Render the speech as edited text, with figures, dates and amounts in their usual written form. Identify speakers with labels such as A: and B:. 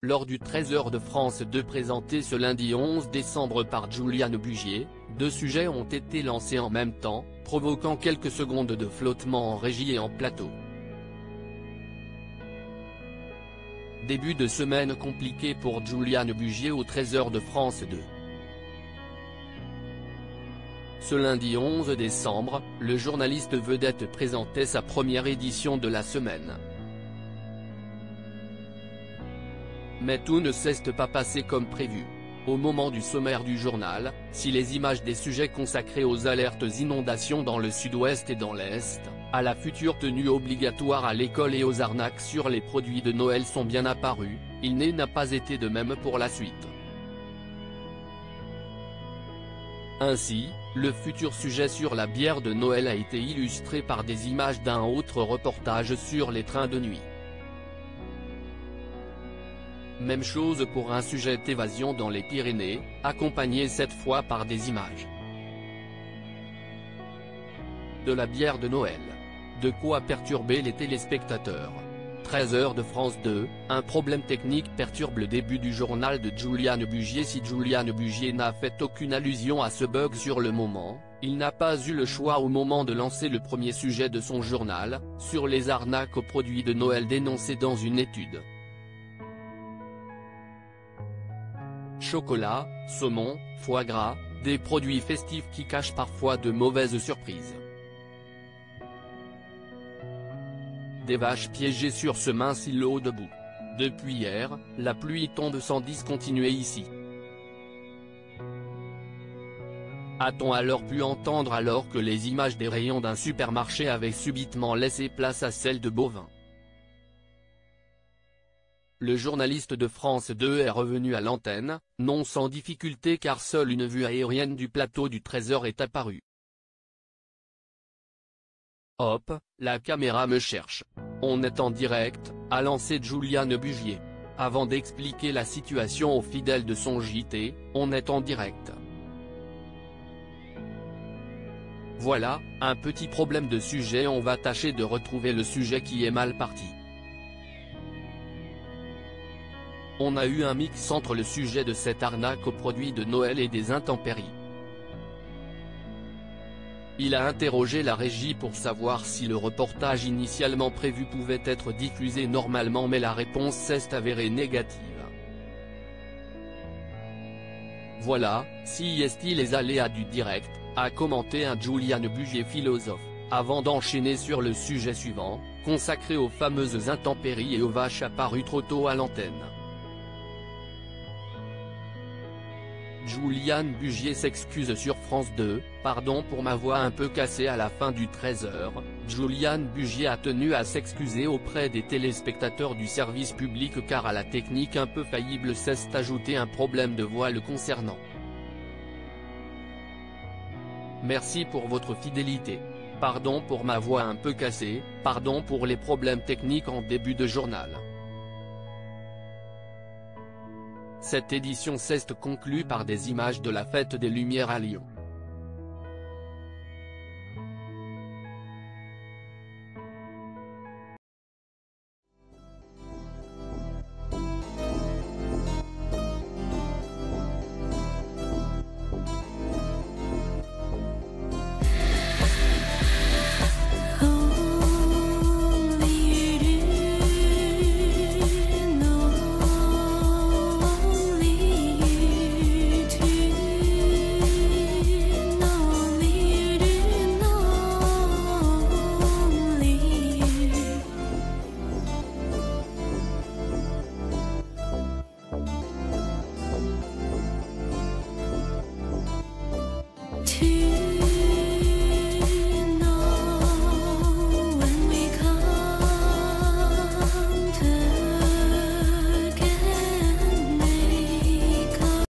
A: lors du 13h de France 2 présenté ce lundi 11 décembre par Juliane Bugier, deux sujets ont été lancés en même temps, provoquant quelques secondes de flottement en régie et en plateau. Début de semaine compliqué pour Juliane Bugier au 13h de France 2. Ce lundi 11 décembre, le journaliste vedette présentait sa première édition de la semaine. Mais tout ne s'est pas passé comme prévu. Au moment du sommaire du journal, si les images des sujets consacrés aux alertes inondations dans le sud-ouest et dans l'est, à la future tenue obligatoire à l'école et aux arnaques sur les produits de Noël sont bien apparues, il n'a pas été de même pour la suite. Ainsi, le futur sujet sur la bière de Noël a été illustré par des images d'un autre reportage sur les trains de nuit. Même chose pour un sujet d'évasion dans les Pyrénées, accompagné cette fois par des images de la bière de Noël. De quoi perturber les téléspectateurs. 13h de France 2, un problème technique perturbe le début du journal de Juliane Bugier. Si Juliane Bugier n'a fait aucune allusion à ce bug sur le moment, il n'a pas eu le choix au moment de lancer le premier sujet de son journal, sur les arnaques aux produits de Noël dénoncées dans une étude. Chocolat, saumon, foie gras, des produits festifs qui cachent parfois de mauvaises surprises. Des vaches piégées sur ce mince îlot de boue. Depuis hier, la pluie tombe sans discontinuer ici. A-t-on alors pu entendre alors que les images des rayons d'un supermarché avaient subitement laissé place à celles de bovins? Le journaliste de France 2 est revenu à l'antenne, non sans difficulté car seule une vue aérienne du plateau du 13h est apparue. Hop, la caméra me cherche. On est en direct, a lancé Juliane Bugier. Avant d'expliquer la situation aux fidèles de son JT, on est en direct. Voilà, un petit problème de sujet, on va tâcher de retrouver le sujet qui est mal parti. On a eu un mix entre le sujet de cette arnaque aux produits de Noël et des intempéries. Il a interrogé la régie pour savoir si le reportage initialement prévu pouvait être diffusé normalement, mais la réponse s'est avérée négative. Voilà, si est-il les aléas du direct, a commenté un Juliane Bugier philosophe, avant d'enchaîner sur le sujet suivant, consacré aux fameuses intempéries et aux vaches apparues trop tôt à l'antenne. Juliane Bugier s'excuse sur France 2, pardon pour ma voix un peu cassée à la fin du 13h, Juliane Bugier a tenu à s'excuser auprès des téléspectateurs du service public car à la technique un peu faillible s'est ajouté un problème de voix le concernant. Merci pour votre fidélité. Pardon pour ma voix un peu cassée, pardon pour les problèmes techniques en début de journal. Cette édition s'est conclue par des images de la fête des Lumières à Lyon.